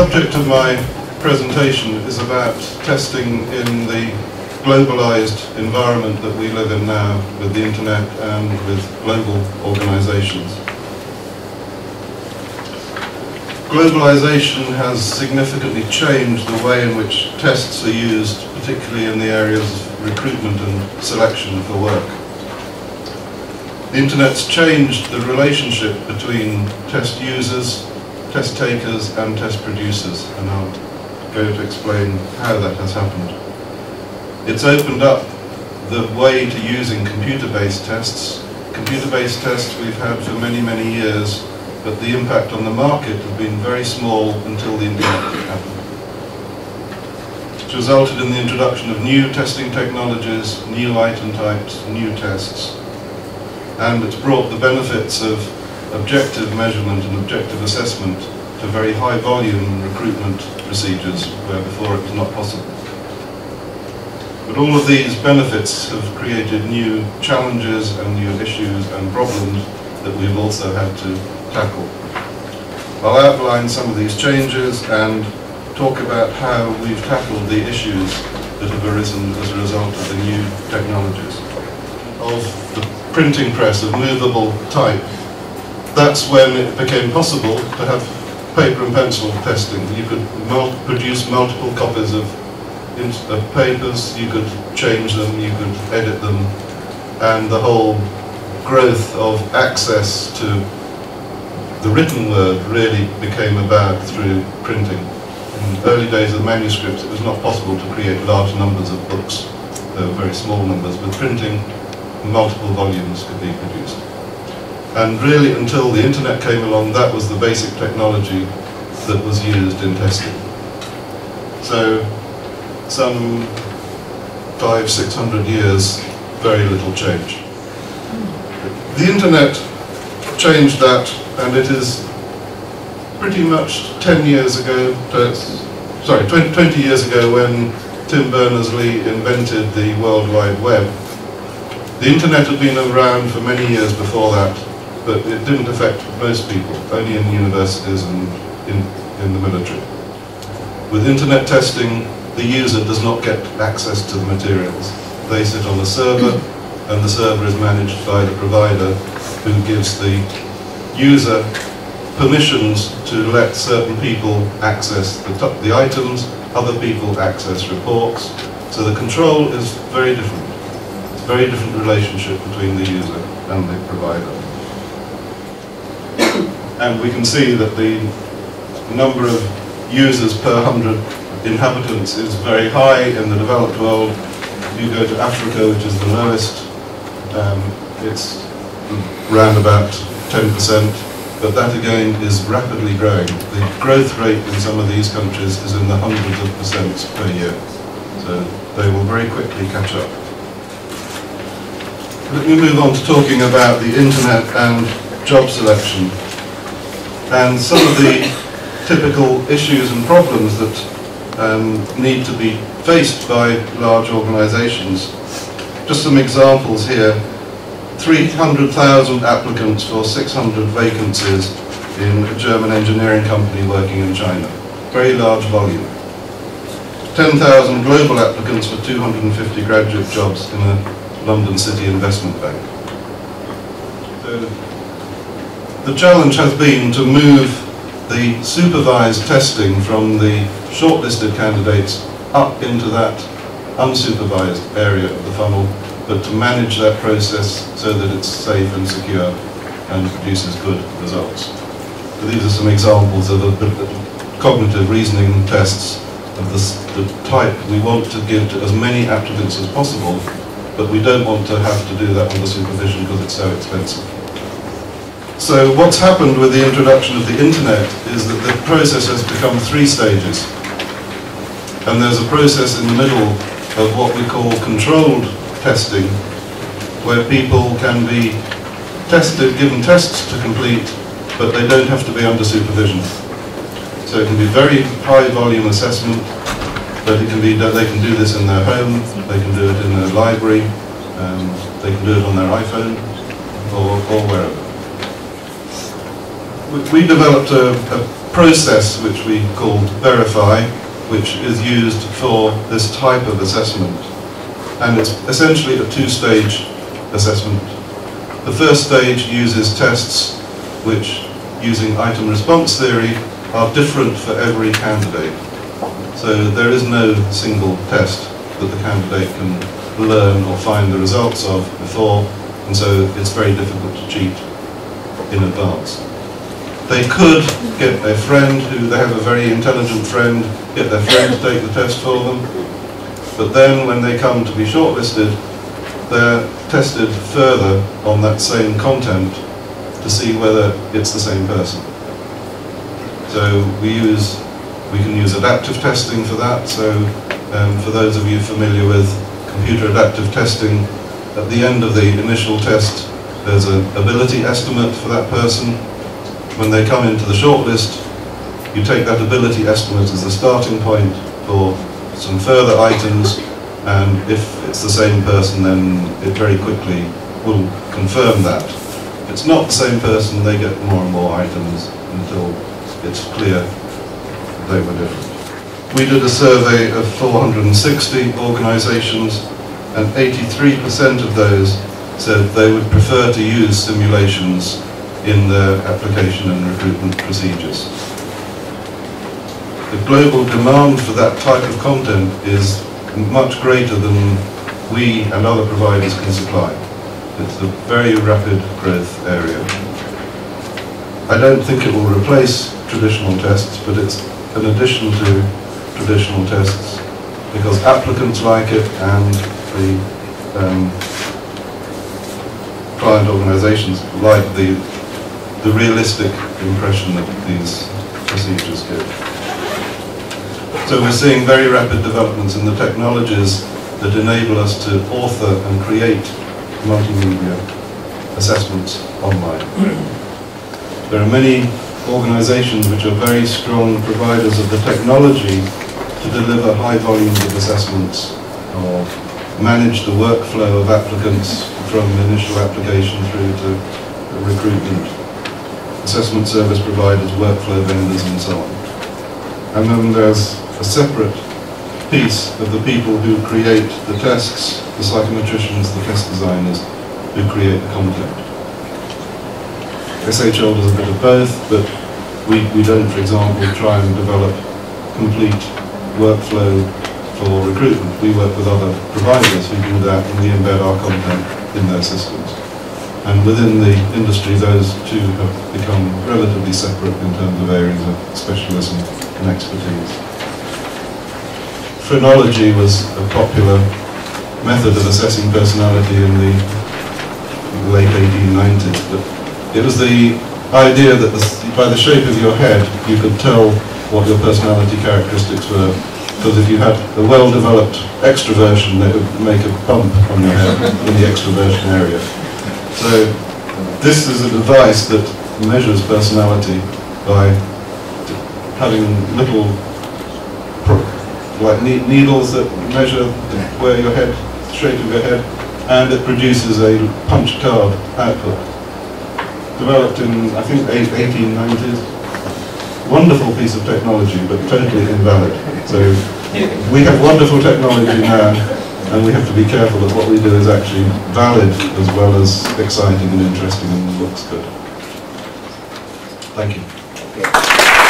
subject of my presentation is about testing in the globalized environment that we live in now, with the internet and with global organizations. Globalization has significantly changed the way in which tests are used, particularly in the areas of recruitment and selection for work. The internet's changed the relationship between test users, test takers and test producers, and I'll go to explain how that has happened. It's opened up the way to using computer-based tests. Computer-based tests we've had for many, many years, but the impact on the market has been very small until the internet happened. It's resulted in the introduction of new testing technologies, new item types, new tests, and it's brought the benefits of objective measurement and objective assessment to very high volume recruitment procedures where before it was not possible. But all of these benefits have created new challenges and new issues and problems that we've also had to tackle. I'll outline some of these changes and talk about how we've tackled the issues that have arisen as a result of the new technologies. Of the printing press of movable type, that's when it became possible to have paper and pencil testing. You could produce multiple copies of papers, you could change them, you could edit them, and the whole growth of access to the written word really became about through printing. In the early days of manuscripts, it was not possible to create large numbers of books. There were very small numbers. With printing, multiple volumes could be produced. And really, until the internet came along, that was the basic technology that was used in testing. So, some 500–600 years, very little change. The internet changed that, and it is pretty much 10 years ago, 20 years ago, when Tim Berners-Lee invented the World Wide Web. The internet had been around for many years before that, but it didn't affect most people, only in universities and in the military. With internet testing, the user does not get access to the materials. They sit on a server, and the server is managed by the provider, who gives the user permissions to let certain people access the items, other people access reports. So the control is very different. It's a very different relationship between the user and the provider. And we can see that the number of users per 100 inhabitants is very high in the developed world. If you go to Africa, which is the lowest, it's around about 10%, but that again is rapidly growing. The growth rate in some of these countries is in the hundreds of percents per year. So they will very quickly catch up. Let me move on to talking about the internet and job selection, and some of the typical issues and problems that need to be faced by large organizations. Just some examples here. 300,000 applicants for 600 vacancies in a German engineering company working in China. Very large volume. 10,000 global applicants for 250 graduate jobs in a London City investment bank. So the challenge has been to move the supervised testing from the shortlisted candidates up into that unsupervised area of the funnel, but to manage that process so that it's safe and secure and produces good results. So these are some examples of cognitive reasoning tests of the type we want to give to as many applicants as possible, but we don't want to have to do that under supervision because it's so expensive. So what's happened with the introduction of the internet is that the process has become 3 stages. And there's a process in the middle of what we call controlled testing, where people can be tested, given tests to complete, but they don't have to be under supervision. So it can be very high volume assessment, but it can be, they can do this in their home, they can do it in their library, they can do it on their iPhone, or wherever. We developed a process which we call verify, which is used for this type of assessment. And it's essentially a two-stage assessment. The first stage uses tests which, using item response theory, are different for every candidate. So there is no single test that the candidate can learn or find the results of before, and so it's very difficult to cheat in advance. They could get their friend, who they have a very intelligent friend, get their friend to take the test for them, but then when they come to be shortlisted, they're tested further on that same content to see whether it's the same person. So we can use adaptive testing for that. So for those of you familiar with computer adaptive testing, at the end of the initial test there's an ability estimate for that person. When they come into the shortlist, you take that ability estimate as the starting point for some further items, and if it's the same person, then it very quickly will confirm that. If it's not the same person, they get more and more items until it's clear they were different. We did a survey of 460 organisations, and 83% of those said they would prefer to use simulations in their application and recruitment procedures. The global demand for that type of content is much greater than we and other providers can supply. It's a very rapid growth area. I don't think it will replace traditional tests, but it's an addition to traditional tests because applicants like it and the client organisations like the realistic impression that these procedures give. So we're seeing very rapid developments in the technologies that enable us to author and create multimedia assessments online. There are many organisations which are very strong providers of the technology to deliver high volumes of assessments or manage the workflow of applicants from initial application through to recruitment, assessment service providers, workflow vendors and so on. And then there's a separate piece of the people who create the tests, the psychometricians, the test designers who create the content. SHL does a bit of both, but we don't, for example, try and develop complete workflow for recruitment. We work with other providers who do that, and we embed our content in their systems. And within the industry, those two have become relatively separate in terms of areas of specialism and expertise. Phonology was a popular method of assessing personality in the late 1890s, but it was the idea that by the shape of your head you could tell what your personality characteristics were, because if you had a well-developed extroversion, that would make a bump on your head in the extroversion area. So this is a device that measures personality by having little like needles that measure where your head, the shape of your head, and it produces a punch card output. Developed in, I think, 1890s. Wonderful piece of technology, but totally invalid. So we have wonderful technology now, and we have to be careful that what we do is actually valid as well as exciting and interesting and looks good. Thank you.